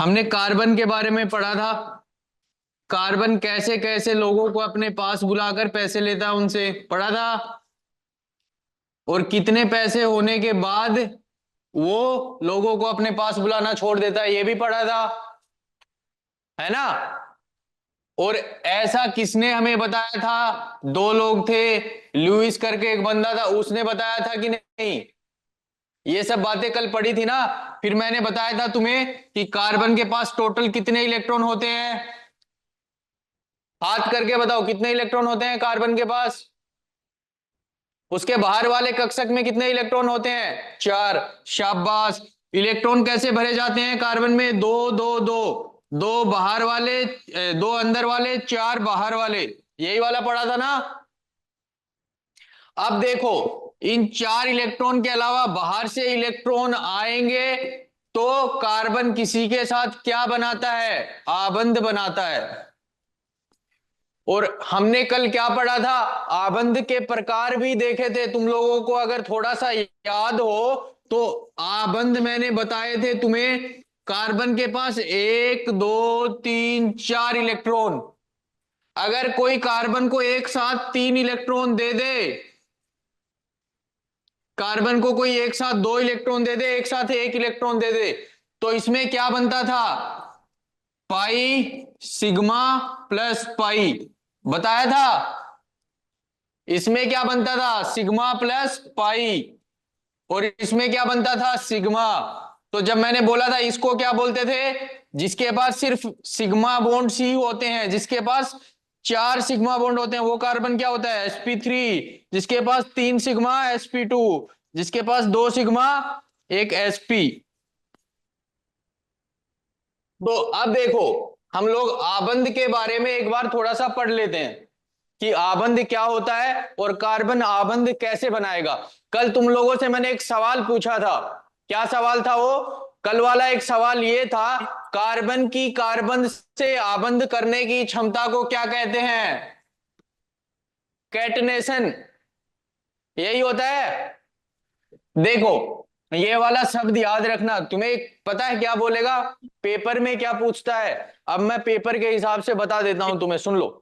हमने कार्बन के बारे में पढ़ा था। कार्बन कैसे कैसे लोगों को अपने पास बुलाकर पैसे लेता है, उनसे पढ़ा था। और कितने पैसे होने के बाद वो लोगों को अपने पास बुलाना छोड़ देता है, ये भी पढ़ा था, है ना। और ऐसा किसने हमें बताया था? दो लोग थे, लुइस करके एक बंदा था, उसने बताया था कि नहीं? ये सब बातें कल पढ़ी थी ना। फिर मैंने बताया था तुम्हें कि कार्बन के पास टोटल कितने इलेक्ट्रॉन होते हैं। हाथ करके बताओ कितने इलेक्ट्रॉन होते हैं कार्बन के पास। उसके बाहर वाले कक्षक में कितने इलेक्ट्रॉन होते हैं? 4। शाबाश। इलेक्ट्रॉन कैसे भरे जाते हैं कार्बन में? दो दो दो। दो बाहर वाले, दो अंदर वाले, 4 बाहर वाले। यही वाला पढ़ा था ना। अब देखो, इन 4 इलेक्ट्रॉन के अलावा बाहर से इलेक्ट्रॉन आएंगे तो कार्बन किसी के साथ क्या बनाता है? आबंध बनाता है। और हमने कल क्या पढ़ा था? आबंध के प्रकार भी देखे थे तुम लोगों को, अगर थोड़ा सा याद हो तो। आबंध मैंने बताए थे तुम्हें। कार्बन के पास 1 2 3 4 इलेक्ट्रॉन। अगर कोई कार्बन को एक साथ 3 इलेक्ट्रॉन दे दे, कार्बन को कोई एक साथ 2 इलेक्ट्रॉन दे दे, एक साथ 1 इलेक्ट्रॉन दे दे, तो इसमें क्या बनता था? Pi sigma plus pi. बताया था। इसमें क्या बनता था? Sigma plus pi. और इसमें क्या बनता था? सिग्मा। तो जब मैंने बोला था इसको क्या बोलते थे? जिसके पास सिर्फ सिग्मा बॉन्ड ही होते हैं, जिसके पास 4 सिग्मा बॉन्ड होते हैं, वो कार्बन क्या होता है? sp3। जिसके पास 3 सिग्मा, sp2। जिसके पास 2 सिग्मा, एक sp। तो अब देखो, हम लोग आबंध के बारे में एक बार थोड़ा सा पढ़ लेते हैं कि आबंध क्या होता है और कार्बन आबंध कैसे बनाएगा। कल तुम लोगों से मैंने एक सवाल पूछा था। क्या सवाल था वो? कल वाला एक सवाल ये था, कार्बन की कार्बन से आबंध करने की क्षमता को क्या कहते हैं? कैटनेशन। यही होता है। देखो, ये वाला शब्द याद रखना। तुम्हें पता है क्या बोलेगा पेपर में? क्या पूछता है? अब मैं पेपर के हिसाब से बता देता हूं तुम्हें, सुन लो।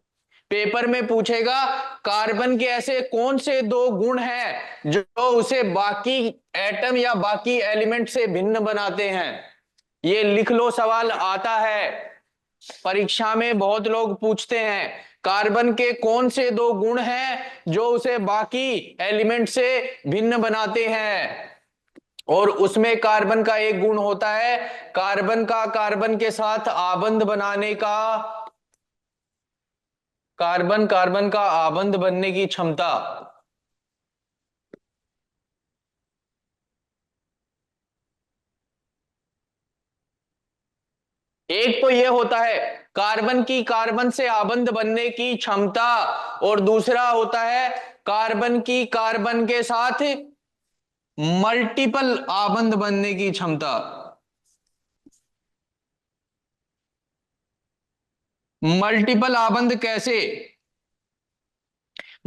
पेपर में पूछेगा कार्बन के ऐसे कौन से 2 गुण हैं जो उसे बाकी एटम या बाकी एलिमेंट से भिन्न बनाते हैं। ये लिख लो, सवाल आता है परीक्षा में, बहुत लोग पूछते हैं कार्बन के कौन से 2 गुण हैं जो उसे बाकी एलिमेंट से भिन्न बनाते हैं। और उसमें कार्बन का एक गुण होता है कार्बन का कार्बन के साथ आबंध बनाने का, कार्बन कार्बन का आबंध बनने की क्षमता। एक तो ये होता है कार्बन की कार्बन से आबंध बनने की क्षमता, और दूसरा होता है कार्बन की कार्बन के साथ मल्टीपल आबंध बनने की क्षमता। मल्टीपल आबंध कैसे?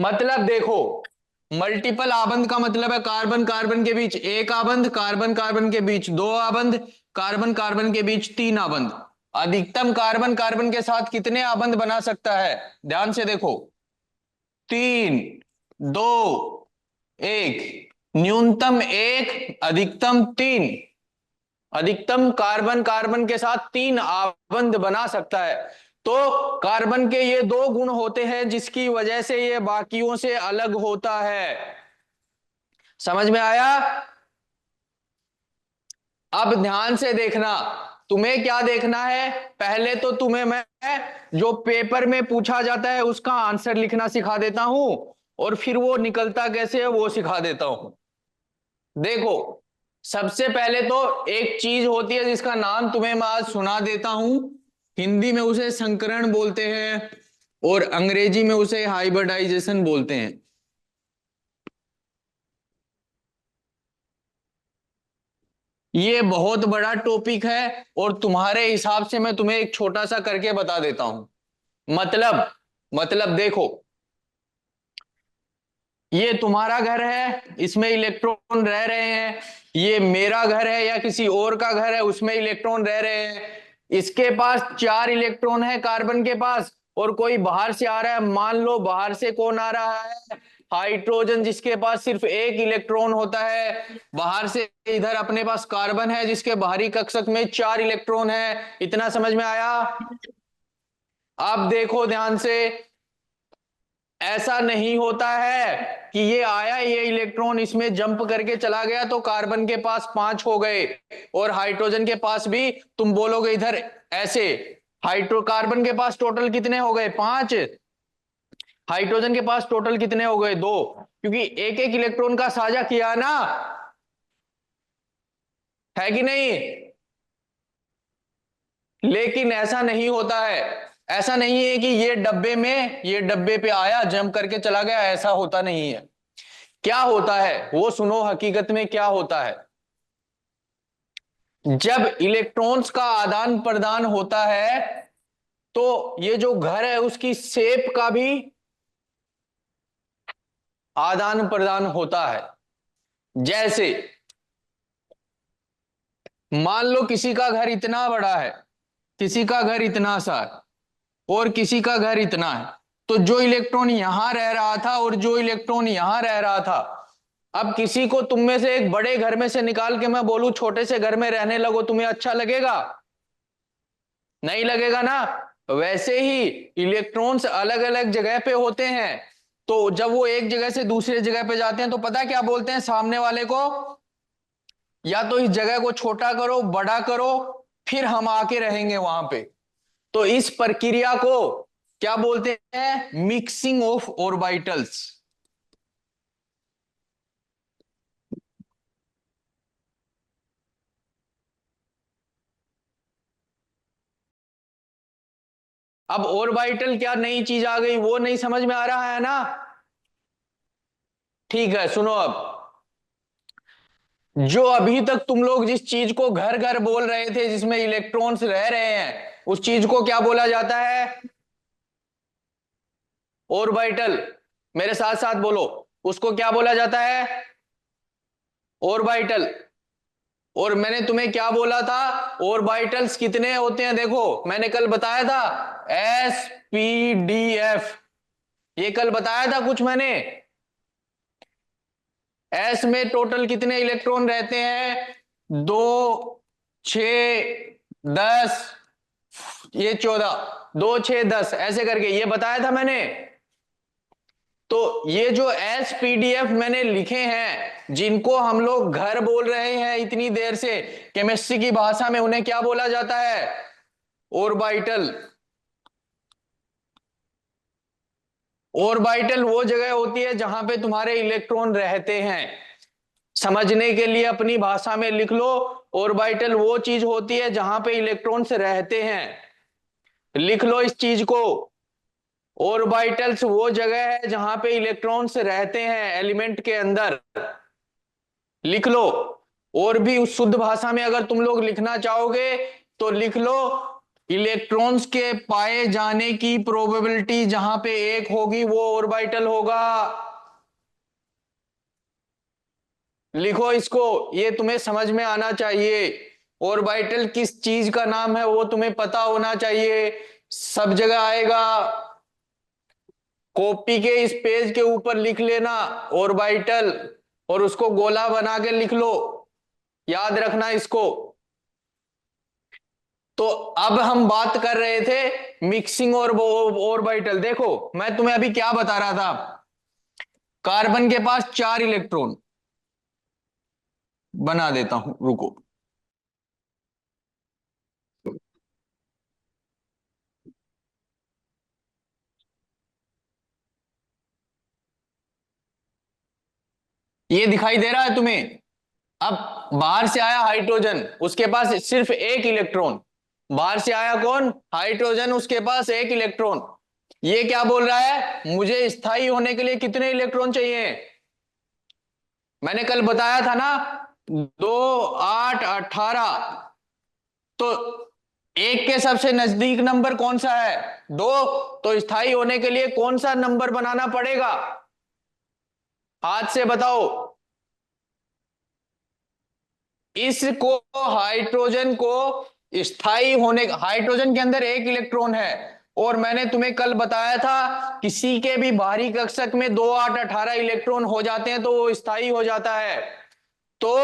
मतलब देखो, मल्टीपल आबंध का मतलब है कार्बन कार्बन के बीच एक आबंध, कार्बन कार्बन के बीच 2 आबंध, कार्बन कार्बन के बीच 3 आबंध। अधिकतम कार्बन कार्बन के साथ कितने आबंध बना सकता है? ध्यान से देखो, 3 2 1। न्यूनतम 1, अधिकतम 3। अधिकतम कार्बन कार्बन के साथ 3 आबंध बना सकता है। तो कार्बन के ये 2 गुण होते हैं जिसकी वजह से ये बाकियों से अलग होता है। समझ में आया? अब ध्यान से देखना, तुम्हें क्या देखना है? पहले तो तुम्हें मैं जो पेपर में पूछा जाता है उसका आंसर लिखना सिखा देता हूं, और फिर वो निकलता कैसे है वो सिखा देता हूं। देखो, सबसे पहले तो एक चीज होती है जिसका नाम तुम्हें मैं आज सुना देता हूं। हिंदी में उसे संकरण बोलते हैं और अंग्रेजी में उसे हाइब्रिडाइजेशन बोलते हैं। ये बहुत बड़ा टॉपिक है और तुम्हारे हिसाब से मैं तुम्हें एक छोटा सा करके बता देता हूं। मतलब मतलब देखो, ये तुम्हारा घर है, इसमें इलेक्ट्रॉन रह रहे हैं। ये मेरा घर है या किसी और का घर है, उसमें इलेक्ट्रॉन रह रहे हैं। इसके पास 4 इलेक्ट्रॉन है कार्बन के पास, और कोई बाहर से आ रहा है। मान लो बाहर से कौन आ रहा है, हाइड्रोजन, जिसके पास सिर्फ 1 इलेक्ट्रॉन होता है। बाहर से इधर अपने पास कार्बन है जिसके बाहरी कक्षक में 4 इलेक्ट्रॉन है। इतना समझ में आया? अब देखो ध्यान से, ऐसा नहीं होता है कि ये आया, ये इलेक्ट्रॉन इसमें जंप करके चला गया तो कार्बन के पास 5 हो गए और हाइड्रोजन के पास भी। तुम बोलोगे इधर ऐसे, हाइड्रोकार्बन के पास टोटल कितने हो गए? 5। हाइड्रोजन के पास टोटल कितने हो गए? 2, क्योंकि एक एक इलेक्ट्रॉन का साझा किया ना, है कि नहीं? लेकिन ऐसा नहीं होता है। ऐसा नहीं है कि ये डब्बे में, ये डब्बे पे आया जंप करके चला गया, ऐसा होता नहीं है। क्या होता है वो सुनो, हकीकत में क्या होता है। जब इलेक्ट्रॉन्स का आदान प्रदान होता है तो ये जो घर है उसकी शेप का भी आदान प्रदान होता है। जैसे मान लो किसी का घर इतना बड़ा है, किसी का घर इतना सा है, और किसी का घर इतना है। तो जो इलेक्ट्रॉन यहां रह रहा था और जो इलेक्ट्रॉन यहां रह रहा था, अब किसी को तुम में से एक बड़े घर में से निकाल के मैं बोलूं छोटे से घर में रहने लगो, तुम्हें अच्छा लगेगा? नहीं लगेगा ना। वैसे ही इलेक्ट्रॉन्स अलग अलग जगह पे होते हैं, तो जब वो एक जगह से दूसरे जगह पे जाते हैं तो पता क्या बोलते हैं सामने वाले को? या तो इस जगह को छोटा करो, बड़ा करो, फिर हम आके रहेंगे वहां पे। तो इस प्रक्रिया को क्या बोलते हैं? Mixing of orbitals. अब ऑर्बिटल क्या नई चीज आ गई, वो नहीं समझ में आ रहा है ना? ठीक है, सुनो अब। जो अभी तक तुम लोग जिस चीज को घर घर बोल रहे थे, जिसमें इलेक्ट्रॉन्स रह रहे हैं, उस चीज को क्या बोला जाता है? ऑर्बिटल। मेरे साथ साथ बोलो, उसको क्या बोला जाता है? ऑर्बिटल। और मैंने तुम्हें क्या बोला था? ऑर्बिटल्स कितने होते हैं? देखो मैंने कल बताया था, SPDF। ये कल बताया था कुछ मैंने। एस में टोटल कितने इलेक्ट्रॉन रहते हैं? 2, 6, 10, ये 14, 2, 6, 10 ऐसे करके ये बताया था मैंने। तो ये जो SPDF मैंने लिखे हैं, जिनको हम लोग घर बोल रहे हैं इतनी देर से, केमिस्ट्री की भाषा में उन्हें क्या बोला जाता है? ऑर्बिटल। ऑर्बिटल वो जगह होती है जहां पे तुम्हारे इलेक्ट्रॉन रहते हैं। समझने के लिए अपनी भाषा में लिख लो, ऑर्बिटल वो चीज होती है जहां पे इलेक्ट्रॉन्स रहते हैं। लिख लो इस चीज को, ऑर्बिटल्स वो जगह है जहां पे इलेक्ट्रॉन्स रहते हैं एलिमेंट के अंदर। लिख लो। और भी उस शुद्ध भाषा में अगर तुम लोग लिखना चाहोगे तो लिख लो, इलेक्ट्रॉन्स के पाए जाने की प्रोबेबिलिटी जहां पे 1 होगी वो ऑर्बिटल होगा। लिखो इसको, ये तुम्हें समझ में आना चाहिए। ऑर्बिटल किस चीज का नाम है वो तुम्हें पता होना चाहिए, सब जगह आएगा। कॉपी के इस पेज के ऊपर लिख लेना ऑर्बिटल, और उसको गोला बना के लिख लो, याद रखना इसको। तो अब हम बात कर रहे थे मिक्सिंग और ऑर्बिटल। देखो मैं तुम्हें अभी क्या बता रहा था, कार्बन के पास 4 इलेक्ट्रॉन, बना देता हूं रुको। ये दिखाई दे रहा है तुम्हें? अब बाहर से आया हाइड्रोजन, उसके पास सिर्फ 1 इलेक्ट्रॉन। बाहर से आया कौन? हाइड्रोजन, उसके पास 1 इलेक्ट्रॉन। ये क्या बोल रहा है? मुझे स्थायी होने के लिए कितने इलेक्ट्रॉन चाहिए? मैंने कल बताया था ना, 2, 8, 18। तो एक के सबसे नजदीक नंबर कौन सा है? 2। तो स्थायी होने के लिए कौन सा नंबर बनाना पड़ेगा? हाथ से बताओ। इसको, हाइड्रोजन को स्थायी होने, हाइड्रोजन के अंदर एक इलेक्ट्रॉन है, और मैंने तुम्हें कल बताया था किसी के भी बाहरी कक्षक में 2 8 18 इलेक्ट्रॉन हो जाते हैं तो वो स्थायी हो जाता है। तो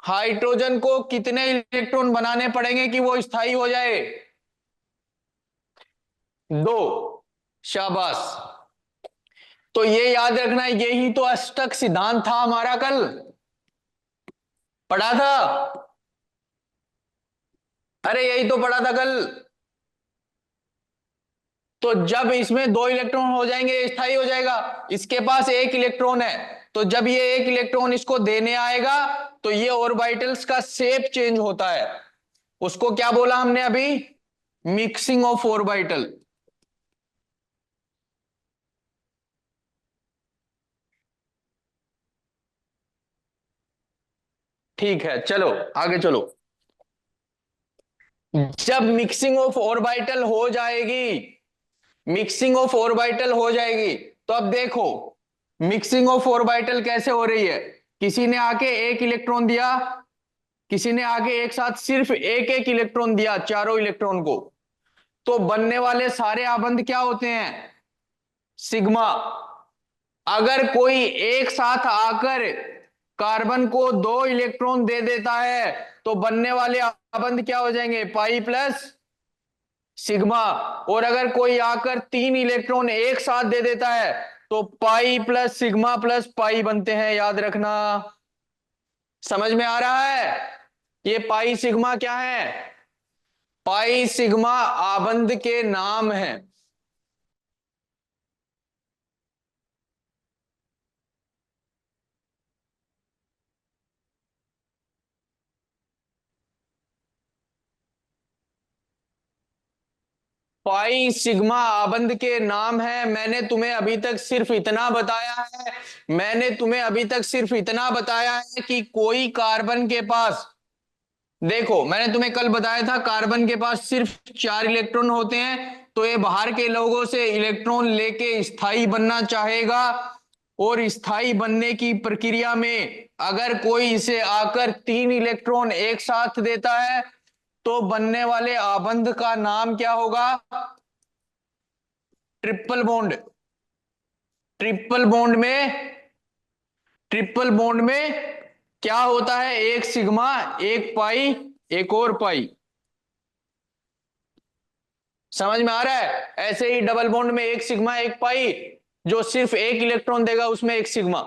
हाइड्रोजन को कितने इलेक्ट्रॉन बनाने पड़ेंगे कि वो स्थायी हो जाए? 2। शाबाश। तो ये याद रखना, यही तो अष्टक सिद्धांत था हमारा, कल पढ़ा था। अरे यही तो पढ़ा था कल। तो जब इसमें 2 इलेक्ट्रॉन हो जाएंगे स्थायी हो जाएगा। इसके पास एक इलेक्ट्रॉन है, तो जब ये एक इलेक्ट्रॉन इसको देने आएगा तो ये ऑर्बिटल्स का शेप चेंज होता है। उसको क्या बोला हमने अभी? Mixing of orbital. ठीक है, चलो आगे चलो। जब मिक्सिंग ऑफ ऑर्बिटल हो जाएगी, मिक्सिंग ऑफ ऑर्बिटल हो जाएगी, तो अब देखो मिक्सिंग ऑफ ऑर्बिटल कैसे हो रही है। किसी ने आके एक इलेक्ट्रॉन दिया, किसी ने आके एक साथ सिर्फ एक एक इलेक्ट्रॉन दिया चारों इलेक्ट्रॉन को, तो बनने वाले सारे आबंध क्या होते हैं? सिग्मा। अगर कोई एक साथ आकर कार्बन को 2 इलेक्ट्रॉन दे देता है तो बनने वाले आबंध क्या हो जाएंगे? Pi plus sigma. और अगर कोई आकर 3 इलेक्ट्रॉन एक साथ दे देता है तो pi plus sigma plus pi बनते हैं, याद रखना। समझ में आ रहा है? ये पाई सिग्मा क्या है? पाई सिग्मा आबंध के नाम है। पाई सिग्मा आबंध के नाम है। मैंने तुम्हें अभी तक सिर्फ इतना बताया है, मैंने तुम्हें अभी तक सिर्फ इतना बताया है कि कोई कार्बन के पास, देखो मैंने तुम्हें कल बताया था कार्बन के पास सिर्फ 4 इलेक्ट्रॉन होते हैं, तो ये बाहर के लोगों से इलेक्ट्रॉन लेके स्थायी बनना चाहेगा, और स्थायी बनने की प्रक्रिया में अगर कोई इसे आकर 3 इलेक्ट्रॉन एक साथ देता है तो बनने वाले आबंध का नाम क्या होगा? Triple bond. ट्रिपल बॉन्ड में, ट्रिपल बॉन्ड में क्या होता है? एक सिग्मा, एक पाई, एक और पाई। समझ में आ रहा है? ऐसे ही डबल बॉन्ड में एक सिग्मा एक पाई, जो सिर्फ एक इलेक्ट्रॉन देगा उसमें एक सिग्मा।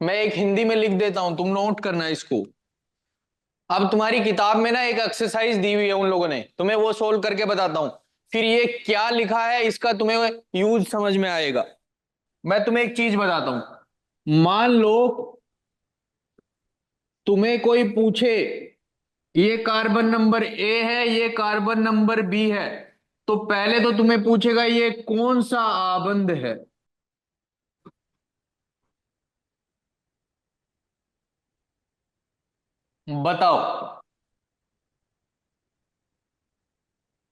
मैं एक हिंदी में लिख देता हूं, तुम नोट करना इसको। अब तुम्हारी किताब में ना एक एक्सरसाइज दी हुई है उन लोगों ने, तुम्हें वो सोल्व करके बताता हूं, फिर ये क्या लिखा है इसका तुम्हें यूज समझ में आएगा। मैं तुम्हें एक चीज बताता हूं, मान लो तुम्हें कोई पूछे ये कार्बन नंबर ए है, ये कार्बन नंबर बी है, तो पहले तो तुम्हें पूछेगा ये कौन सा आबंध है। बताओ।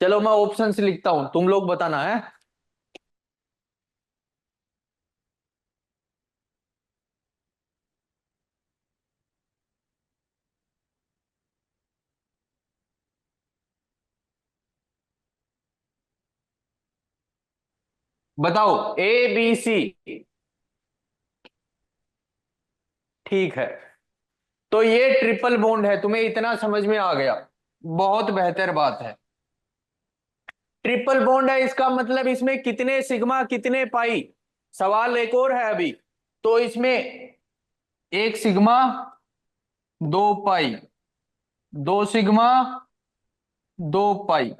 चलो मैं ऑप्शन से लिखता हूं, तुम लोग बताना है। बताओ, ए बी सी। ठीक है, तो ये ट्रिपल बॉन्ड है, तुम्हें इतना समझ में आ गया, बहुत बेहतर बात है। ट्रिपल बॉन्ड है, इसका मतलब इसमें कितने सिग्मा कितने पाई? सवाल एक और है अभी। तो इसमें एक सिग्मा, 2 पाई, 2 सिग्मा, 2 पाई,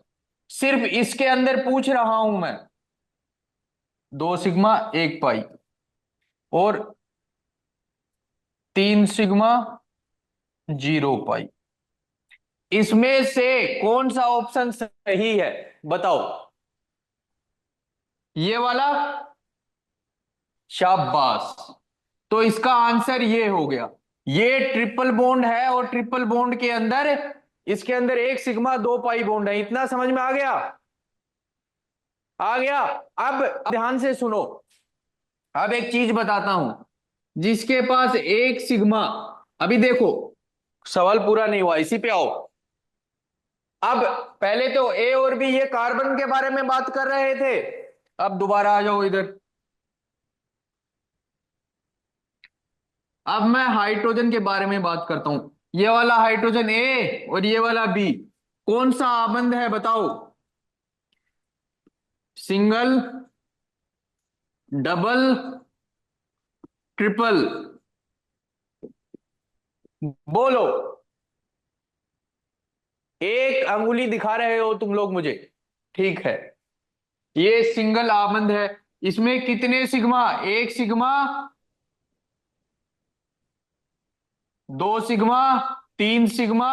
सिर्फ इसके अंदर पूछ रहा हूं मैं। 2 सिग्मा 1 पाई, और 3 सिग्मा 0 पाई। इसमें से कौन सा ऑप्शन सही है? बताओ। ये वाला। शाबाश। तो इसका आंसर ये हो गया। ये ट्रिपल बॉन्ड है, और ट्रिपल बॉन्ड के अंदर, इसके अंदर एक सिग्मा 2 पाई बॉन्ड है। इतना समझ में आ गया? आ गया। अब ध्यान से सुनो, अब एक चीज बताता हूं, जिसके पास एक सिग्मा, अभी देखो सवाल पूरा नहीं हुआ, इसी पे आओ। अब पहले तो ए और बी ये कार्बन के बारे में बात कर रहे थे, अब दोबारा आ जाओ इधर। अब मैं हाइड्रोजन के बारे में बात करता हूं। ये वाला हाइड्रोजन ए और ये वाला बी, कौन सा आबंध है बताओ? Single, double, triple? बोलो। एक अंगुली दिखा रहे हो तुम लोग मुझे, ठीक है। ये सिंगल आबंध है। इसमें कितने सिग्मा? एक सिग्मा, दो सिग्मा, तीन सिग्मा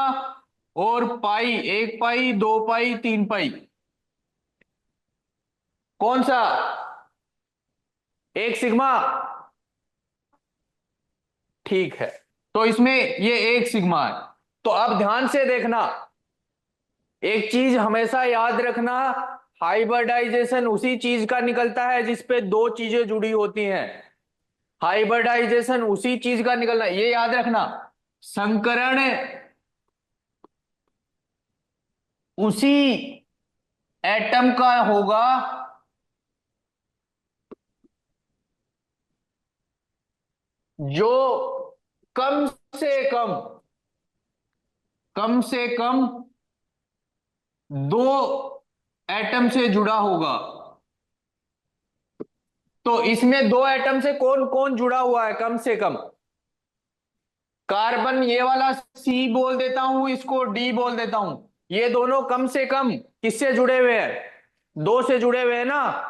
और पाई, एक पाई, दो पाई, तीन पाई। कौन सा? एक सिग्मा, ठीक है। तो इसमें ये एक सिग्मा है। तो अब ध्यान से देखना, एक चीज हमेशा याद रखना, हाइब्रिडाइजेशन उसी चीज का निकलता है जिसपे दो चीजें जुड़ी होती हैं। हाइब्रिडाइजेशन उसी चीज का निकलना, ये याद रखना। संकरण उसी एटम का होगा जो कम से कम, कम से कम दो एटम से जुड़ा होगा। तो इसमें दो एटम से कौन कौन जुड़ा हुआ है कम से कम? कार्बन ये वाला सी बोल देता हूं, इसको डी बोल देता हूं। ये दोनों कम से कम किससे जुड़े हुए हैं? दो से जुड़े हुए हैं ना।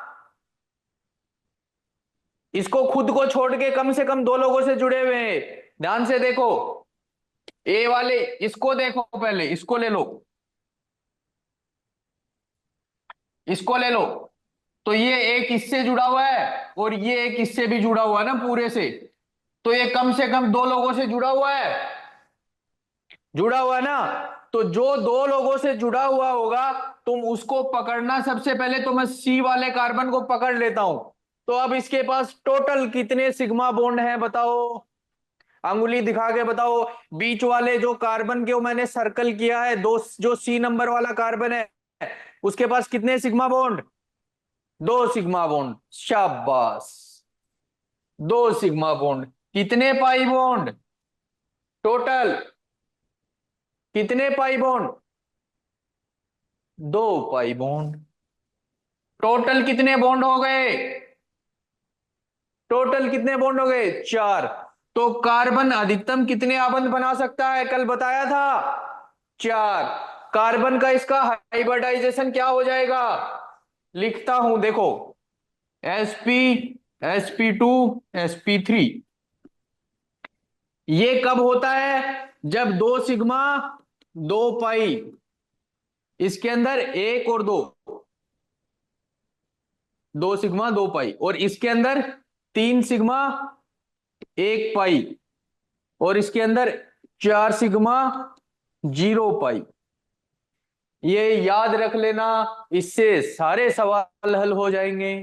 इसको खुद को छोड़ के कम से कम दो लोगों से जुड़े हुए हैं। ध्यान से देखो, ए वाले, इसको देखो, पहले इसको ले लो, इसको ले लो। तो ये एक इससे जुड़ा हुआ है और ये एक इससे भी जुड़ा हुआ है ना पूरे से। तो ये कम से कम दो लोगों से जुड़ा हुआ है, जुड़ा हुआ है ना। तो जो दो लोगों से जुड़ा हुआ होगा तुम उसको पकड़ना। सबसे पहले तो मैं सी वाले कार्बन को पकड़ लेता हूं। तो अब इसके पास टोटल कितने सिग्मा बॉन्ड हैं बताओ? अंगुली दिखा के बताओ। बीच वाले जो कार्बन के वो मैंने सर्कल किया है, दो, जो सी नंबर वाला कार्बन है उसके पास कितने सिग्मा बॉन्ड? दो सिग्मा बॉन्ड, शाबाश। दो सिग्मा बॉन्ड। कितने पाई बॉन्ड टोटल? कितने पाई बॉन्ड? दो पाई बॉन्ड। टोटल कितने बॉन्ड हो गए? टोटल कितने बॉन्ड हो गए? चार। तो कार्बन अधिकतम कितने आबंध बना सकता है कल बताया था? चार। कार्बन का इसका हाइब्रिडाइजेशन क्या हो जाएगा? लिखता हूं देखो, sp, sp2, sp3। ये कब होता है? जब दो सिग्मा, दो पाई, इसके अंदर एक और दो, दो सिग्मा दो पाई, और इसके अंदर तीन सिग्मा एक पाई, और इसके अंदर चार सिग्मा जीरो पाई। ये याद रख लेना, इससे सारे सवाल हल हो जाएंगे।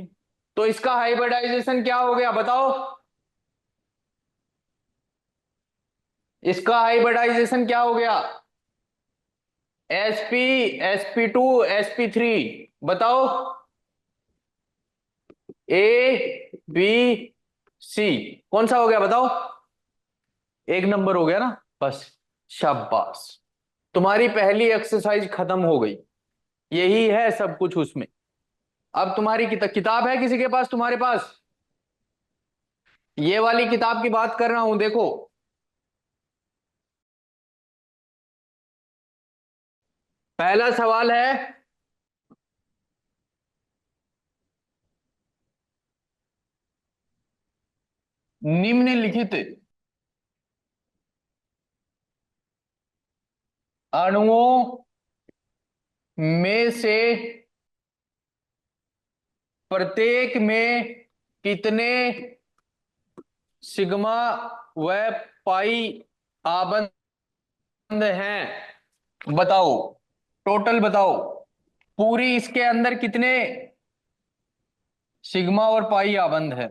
तो इसका हाइब्रिडाइजेशन क्या हो गया बताओ? इसका हाइब्रिडाइजेशन क्या हो गया? sp, sp2, sp3। बताओ। ए बी सी, कौन सा हो गया बताओ? एक नंबर हो गया ना, बस। शाबाश, तुम्हारी पहली एक्सरसाइज खत्म हो गई। यही है सब कुछ उसमें। अब तुम्हारी किताब है किसी के पास? तुम्हारे पास ये वाली किताब की बात कर रहा हूं, देखो। पहला सवाल है, निम्नलिखित अणुओं में से प्रत्येक में कितने सिग्मा व पाई आबंध हैं बताओ? टोटल बताओ, पूरी इसके अंदर कितने सिग्मा और पाई आबंध है?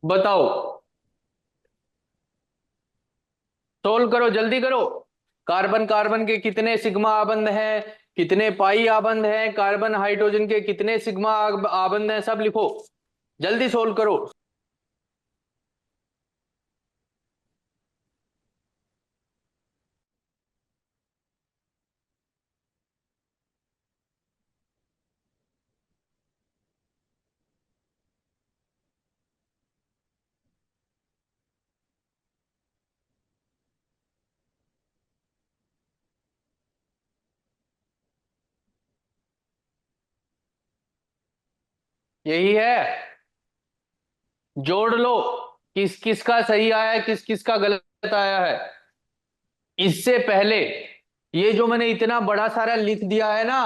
बताओ, सोल्व करो, जल्दी करो। कार्बन कार्बन के कितने सिग्मा आबंध हैं, कितने पाई आबंध हैं, कार्बन हाइड्रोजन के कितने सिग्मा आबंध हैं, सब लिखो, जल्दी सोल्व करो। यही है, जोड़ लो, किस किस का सही आया है, किस किस का गलत आया है। इससे पहले ये जो मैंने इतना बड़ा सारा लिख दिया है ना,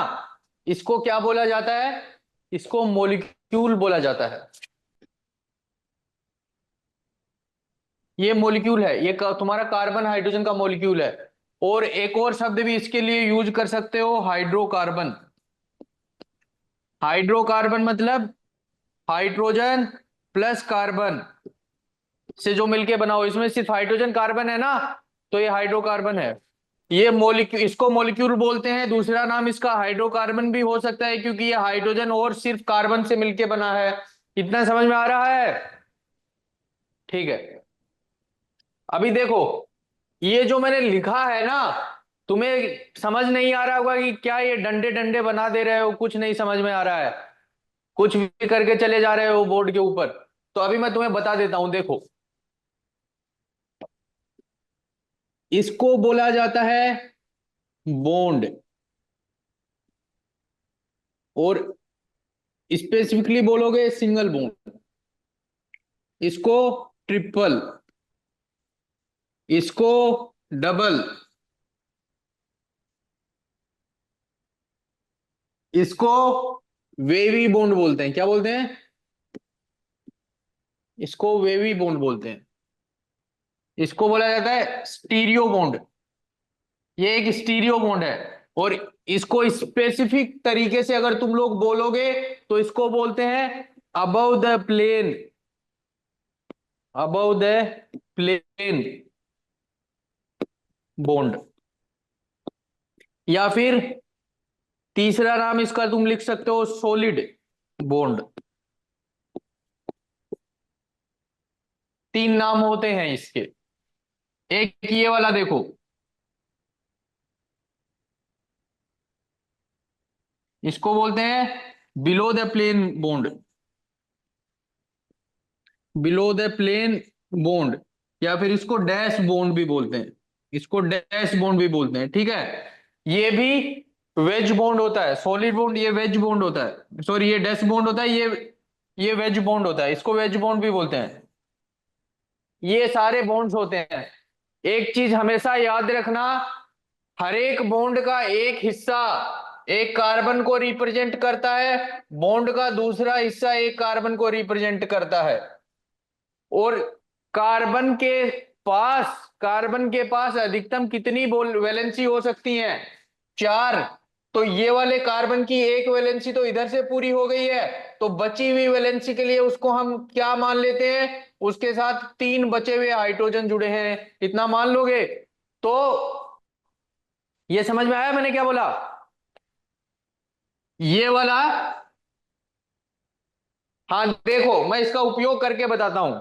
इसको क्या बोला जाता है? इसको मॉलिक्यूल बोला जाता है। ये मॉलिक्यूल है, ये तुम्हारा कार्बन हाइड्रोजन का मॉलिक्यूल है। और एक और शब्द भी इसके लिए यूज कर सकते हो, हाइड्रोकार्बन। हाइड्रोकार्बन मतलब हाइड्रोजन प्लस कार्बन से जो मिलके बना हो, इसमें सिर्फ हाइड्रोजन कार्बन है ना, तो ये हाइड्रोकार्बन है। ये मॉलिक्यूल, इसको मॉलिक्यूल बोलते हैं। दूसरा नाम इसका हाइड्रोकार्बन भी हो सकता है, क्योंकि ये हाइड्रोजन और सिर्फ कार्बन से मिलके बना है। इतना समझ में आ रहा है? ठीक है। अभी देखो, ये जो मैंने लिखा है ना, तुम्हें समझ नहीं आ रहा होगा कि क्या ये डंडे डंडे बना दे रहे हो, कुछ नहीं समझ में आ रहा है, कुछ भी करके चले जा रहे हो बोर्ड के ऊपर। तो अभी मैं तुम्हें बता देता हूं, देखो, इसको बोला जाता है बॉन्ड, और स्पेसिफिकली बोलोगे सिंगल बॉन्ड। इसको ट्रिपल, इसको डबल, इसको वेवी बॉन्ड बोलते हैं। क्या बोलते हैं? इसको वेवी बॉन्ड बोलते हैं। इसको बोला जाता है स्टीरियो बॉन्ड। ये एक स्टीरियो बॉन्ड है। और इसको स्पेसिफिक तरीके से अगर तुम लोग बोलोगे तो इसको बोलते हैं above the plane, above the plane bond. या फिर तीसरा नाम इसका तुम लिख सकते हो सॉलिड बॉन्ड। तीन नाम होते हैं इसके। एक ये वाला देखो, इसको बोलते हैं below the plane bond, below the plane bond. या फिर इसको डैश बॉन्ड भी बोलते हैं, इसको डैश बॉन्ड भी बोलते हैं, ठीक है। ये भी वेज बॉन्ड होता है। सॉलिड बॉन्ड ये वेज बॉन्ड होता है, सॉरी ये डैश बॉन्ड होता है, ये वेज बॉन्ड होता है, इसको वेज बॉन्ड भी बोलते हैं। ये सारे बॉन्ड्स होते हैं। एक चीज हमेशा याद रखना, हर एक बॉन्ड का एक हिस्सा एक कार्बन को रिप्रेजेंट करता है, बॉन्ड का दूसरा हिस्सा एक कार्बन को रिप्रेजेंट करता है। और कार्बन के कार्बन के पास अधिकतम कितनी वैलेंसी हो सकती है? 4। तो ये वाले कार्बन की एक वैलेंसी तो इधर से पूरी हो गई है, तो बची हुई वैलेंसी के लिए उसको हम क्या मान लेते हैं? उसके साथ 3 बचे हुए हाइड्रोजन जुड़े हैं, इतना मान लोगे? तो ये समझ में आया मैंने क्या बोला? ये वाला, हाँ देखो मैं इसका उपयोग करके बताता हूं।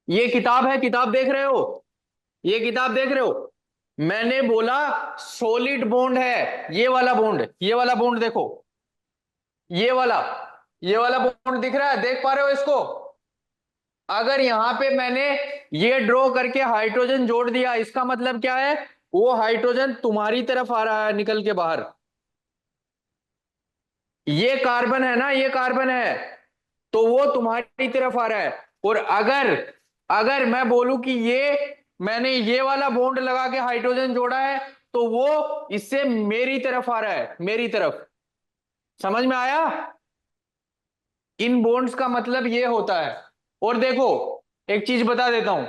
ये किताब है, किताब देख रहे हो? ये किताब देख रहे हो? मैंने बोला सॉलिड बॉन्ड है, ये वाला बॉन्ड, ये वाला बॉन्ड देखो, ये वाला, ये वाला बॉन्ड दिख रहा है, देख पा रहे हो इसको? अगर यहां पे मैंने ये ड्रॉ करके हाइड्रोजन जोड़ दिया, इसका मतलब क्या है? वो हाइड्रोजन तुम्हारी तरफ आ रहा है निकल के बाहर। ये कार्बन है ना, ये कार्बन है, तो वो तुम्हारी तरफ आ रहा है। और अगर अगर मैं बोलूं कि ये मैंने ये वाला बॉन्ड लगा के हाइड्रोजन जोड़ा है, तो वो इससे मेरी तरफ आ रहा है, मेरी तरफ। समझ में आया? इन बॉन्ड्स का मतलब ये होता है। और देखो, एक चीज बता देता हूं,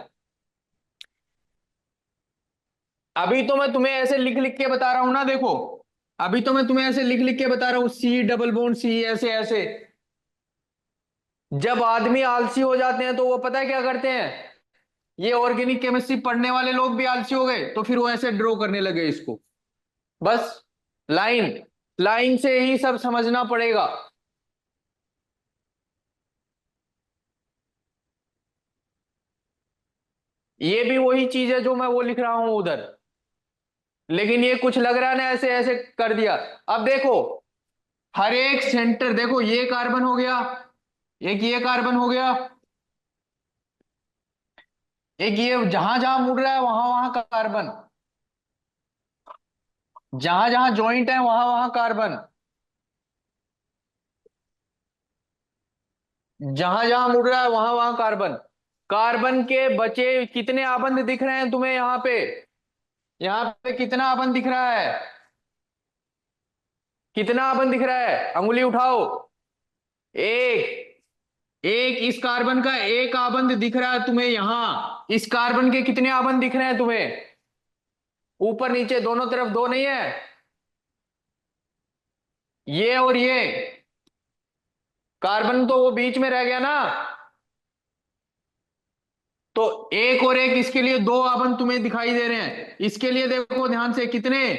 अभी तो मैं तुम्हें ऐसे लिख लिख के बता रहा हूं ना, देखो, अभी तो मैं तुम्हें ऐसे लिख लिख के बता रहा हूं, सी डबल बॉन्ड सी, ऐसे ऐसे। जब आदमी आलसी हो जाते हैं तो वो पता है क्या करते हैं, ये ऑर्गेनिक केमिस्ट्री पढ़ने वाले लोग भी आलसी हो गए तो फिर वो ऐसे ड्रॉ करने लगे इसको, बस लाइन लाइन से ही सब समझना पड़ेगा। ये भी वही चीज है जो मैं वो लिख रहा हूं उधर, लेकिन ये कुछ लग रहा है ना, ऐसे ऐसे कर दिया। अब देखो, हर एक सेंटर देखो, ये कार्बन हो गया, एक ये कार्बन हो गया, एक ये जहां जहां मुड़ रहा है वहां वहां कार्बन, जहां जहां ज्वाइंट है वहां वहां कार्बन, जहां जहां मुड़ रहा है वहां वहां कार्बन। कार्बन के बचे कितने आबंध दिख रहे हैं तुम्हें यहां पे, यहां पे कितना आबंध दिख रहा है, कितना आबंध दिख रहा है, अंगुली उठाओ। एक, एक इस कार्बन का एक आबंध दिख रहा है तुम्हें यहां, इस कार्बन के कितने आबंध दिख रहे हैं तुम्हें, ऊपर नीचे दोनों तरफ दो नहीं है, ये और ये, कार्बन तो वो बीच में रह गया ना, तो एक और एक, इसके लिए दो आबंध तुम्हें दिखाई दे रहे हैं, इसके लिए देखो ध्यान से कितने,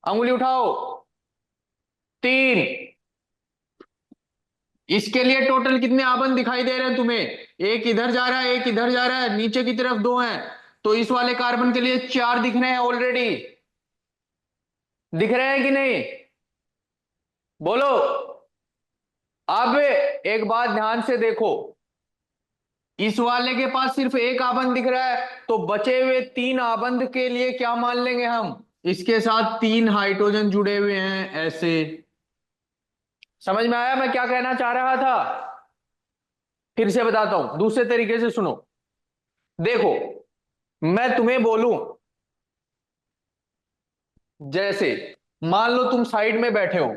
अंगुली उठाओ, तीन, इसके लिए टोटल कितने आबंध दिखाई दे रहे हैं तुम्हें, एक इधर जा रहा है एक इधर जा रहा है, नीचे की तरफ दो हैं, तो इस वाले कार्बन के लिए चार दिख रहे हैं ऑलरेडी, दिख रहे हैं कि नहीं, बोलो। अब एक बात ध्यान से देखो, इस वाले के पास सिर्फ एक आबंध दिख रहा है, तो बचे हुए तीन आबंध के लिए क्या मान लेंगे हम, इसके साथ तीन हाइड्रोजन जुड़े हुए हैं ऐसे। समझ में आया मैं क्या कहना चाह रहा था, फिर से बताता हूं दूसरे तरीके से सुनो। देखो, मैं तुम्हें बोलूं, जैसे मान लो तुम साइड में बैठे हो,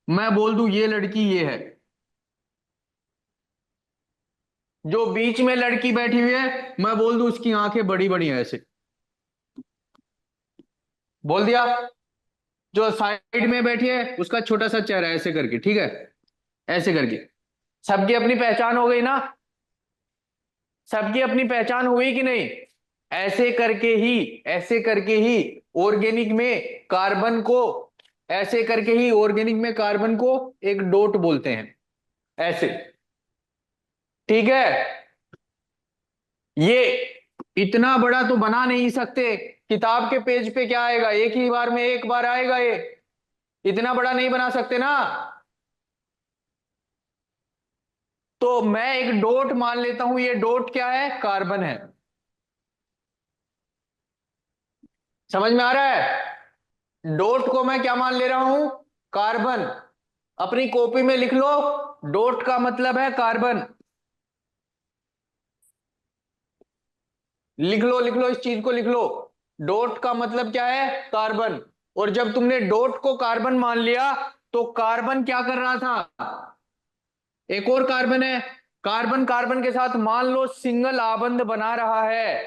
मैं बोल दूं ये लड़की ये है, जो बीच में लड़की बैठी हुई है मैं बोल दूं उसकी आंखें बड़ी बड़ी हैं ऐसे, बोल दिया। जो साइड में बैठी है उसका छोटा सा चेहरा है ऐसे करके, ठीक है, ऐसे करके, सबकी अपनी पहचान हो गई ना, सबकी अपनी पहचान हुई कि नहीं, ऐसे करके ही, ऐसे करके ही ऑर्गेनिक में कार्बन को, ऐसे करके ही ऑर्गेनिक में कार्बन को एक डॉट बोलते हैं ऐसे, ठीक है। ये इतना बड़ा तो बना नहीं सकते, किताब के पेज पे क्या आएगा, एक ही बार में एक बार आएगा ये, इतना बड़ा नहीं बना सकते ना, तो मैं एक डॉट मान लेता हूं, ये डॉट क्या है, कार्बन है। समझ में आ रहा है, डॉट को मैं क्या मान ले रहा हूं, कार्बन। अपनी कॉपी में लिख लो, डॉट का मतलब है कार्बन, लिख लो लिख लो, इस चीज को लिख लो, डॉट का मतलब क्या है, कार्बन। और जब तुमने डॉट को कार्बन मान लिया, तो कार्बन क्या कर रहा था, एक और कार्बन है, कार्बन कार्बन के साथ मान लो सिंगल आबंध बना रहा है,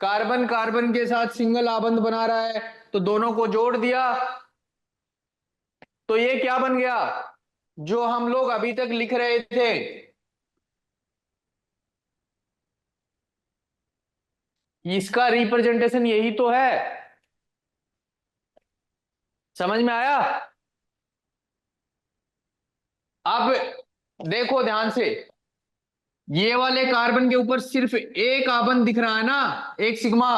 कार्बन कार्बन के साथ सिंगल आबंध बना रहा है, तो दोनों को जोड़ दिया, तो ये क्या बन गया, जो हम लोग अभी तक लिख रहे थे, इसका रिप्रेजेंटेशन यही तो है। समझ में आया। अब देखो ध्यान से, ये वाले कार्बन के ऊपर सिर्फ एक आबंध दिख रहा है ना, एक सिग्मा,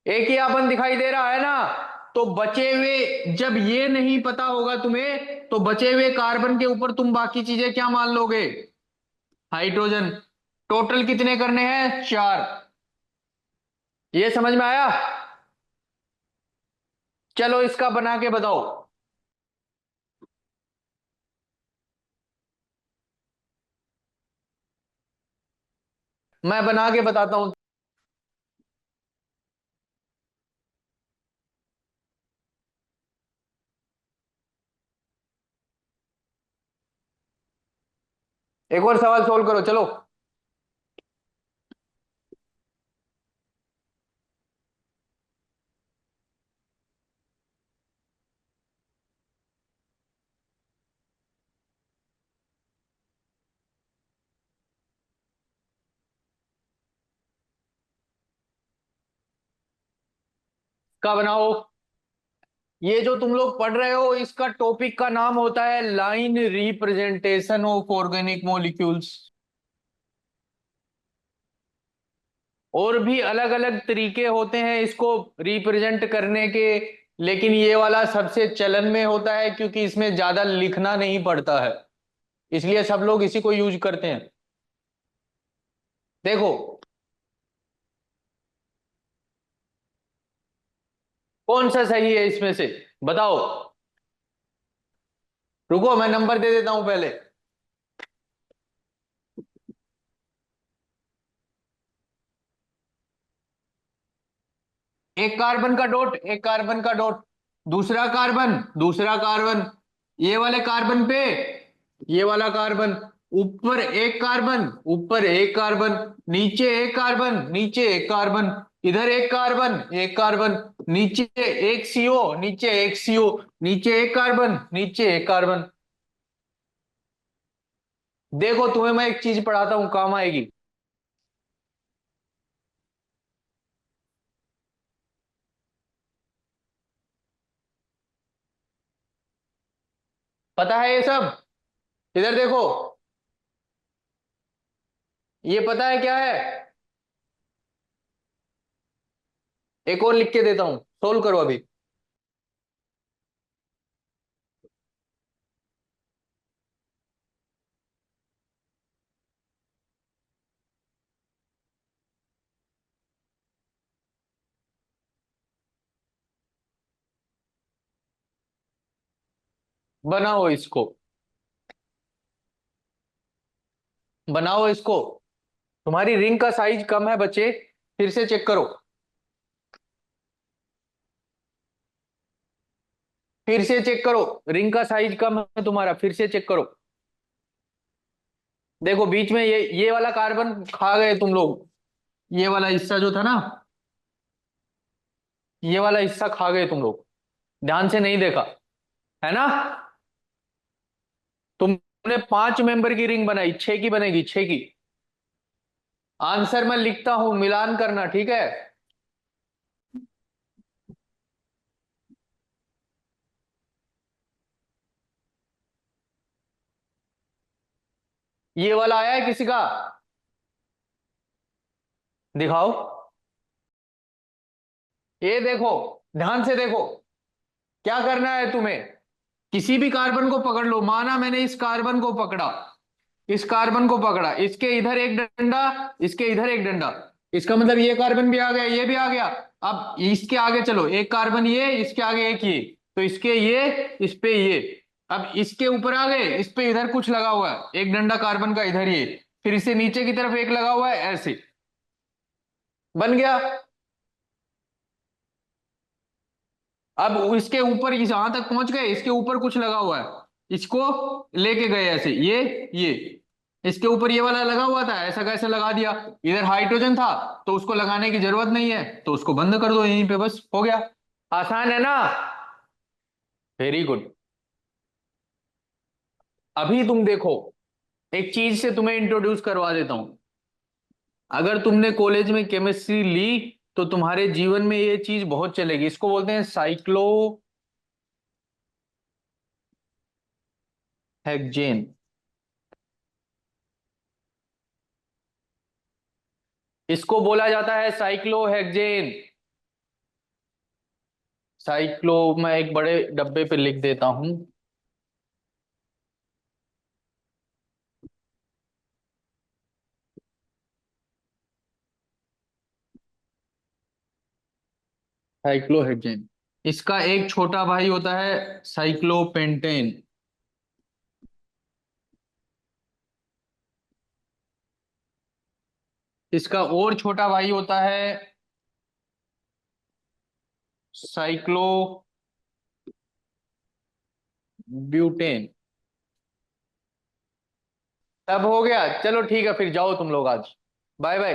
एक ही आबंध दिखाई दे रहा है ना, तो बचे हुए, जब ये नहीं पता होगा तुम्हें, तो बचे हुए कार्बन के ऊपर तुम बाकी चीजें क्या मान लोगे, हाइड्रोजन। टोटल कितने करने हैं, चार। ये समझ में आया, चलो इसका बना के बताओ। मैं बना के बताता हूं। एक और सवाल सोल्व करो चलो। का बनाओ। ये जो तुम लोग पढ़ रहे हो इसका टॉपिक का नाम होता है line representation of organic molecules. और भी अलग अलग तरीके होते हैं इसको रिप्रेजेंट करने के, लेकिन ये वाला सबसे चलन में होता है क्योंकि इसमें ज्यादा लिखना नहीं पड़ता है, इसलिए सब लोग इसी को यूज करते हैं। देखो कौन सा सही है इसमें से, बताओ। रुको मैं नंबर दे देता हूं पहले। एक कार्बन का डॉट, एक कार्बन का डॉट, दूसरा कार्बन, दूसरा कार्बन, ये वाले कार्बन पे ये वाला कार्बन, ऊपर एक कार्बन, ऊपर एक कार्बन, नीचे एक कार्बन, नीचे एक कार्बन, इधर एक कार्बन, एक कार्बन, नीचे एक सीओ, नीचे एक सीओ, नीचे एक कार्बन, नीचे एक कार्बन। देखो तुम्हें मैं एक चीज पढ़ाता हूं, काम आएगी। पता है ये सब? इधर देखो, ये पता है क्या है? एक और लिख के देता हूं, सोल्व करो अभी। बनाओ इसको, बनाओ इसको। तुम्हारी रिंग का साइज कम है बच्चे, फिर से चेक करो, फिर से चेक करो। रिंग का साइज कम है तुम्हारा, फिर से चेक करो। देखो बीच में ये वाला कार्बन खा गए तुम लोग, ये वाला हिस्सा जो था ना, ये वाला हिस्सा खा गए तुम लोग, ध्यान से नहीं देखा है ना। तुमने 5 मेंबर की रिंग बनाई, 6 की बनेगी, 6 की। आंसर मैं लिखता हूं, मिलान करना, ठीक है। ये वाला आया है किसी का? दिखाओ। ये देखो, ध्यान से देखो, क्या करना है तुम्हें। किसी भी कार्बन को पकड़ लो, माना मैंने इस कार्बन को पकड़ा, इस कार्बन को पकड़ा, इसके इधर एक डंडा, इसके इधर एक डंडा, इसका मतलब ये कार्बन भी आ गया, ये भी आ गया। अब इसके आगे चलो, एक कार्बन ये, इसके आगे एक ये, तो इसके ये, इस पे ये, अब इसके ऊपर आ गए, इस पे इधर कुछ लगा हुआ है, एक डंडा कार्बन का इधर ये, फिर इससे नीचे की तरफ एक लगा हुआ है, ऐसे बन गया। अब इसके ऊपर जहां तक पहुंच गए, इसके ऊपर कुछ लगा हुआ है, इसको लेके गए ऐसे, ये इसके ऊपर ये वाला लगा हुआ था, ऐसा कैसे लगा दिया, इधर हाइड्रोजन था तो उसको लगाने की जरूरत नहीं है, तो उसको बंद कर दो यहीं पे, बस हो गया। आसान है ना? Very good. अभी तुम देखो, एक चीज से तुम्हें इंट्रोड्यूस करवा देता हूं। अगर तुमने कॉलेज में केमिस्ट्री ली तो तुम्हारे जीवन में ये चीज बहुत चलेगी, इसको बोलते हैं साइक्लो हेक्जेन। इसको बोला जाता है साइक्लोहेक्सेन। साइक्लो, मैं एक बड़े डब्बे पे लिख देता हूं, साइक्लोहेक्सेन। इसका एक छोटा भाई होता है साइक्लोपेंटेन। इसका और छोटा भाई होता है साइक्लोब्यूटेन। सब हो गया, चलो ठीक है, फिर जाओ तुम लोग आज, बाय बाय।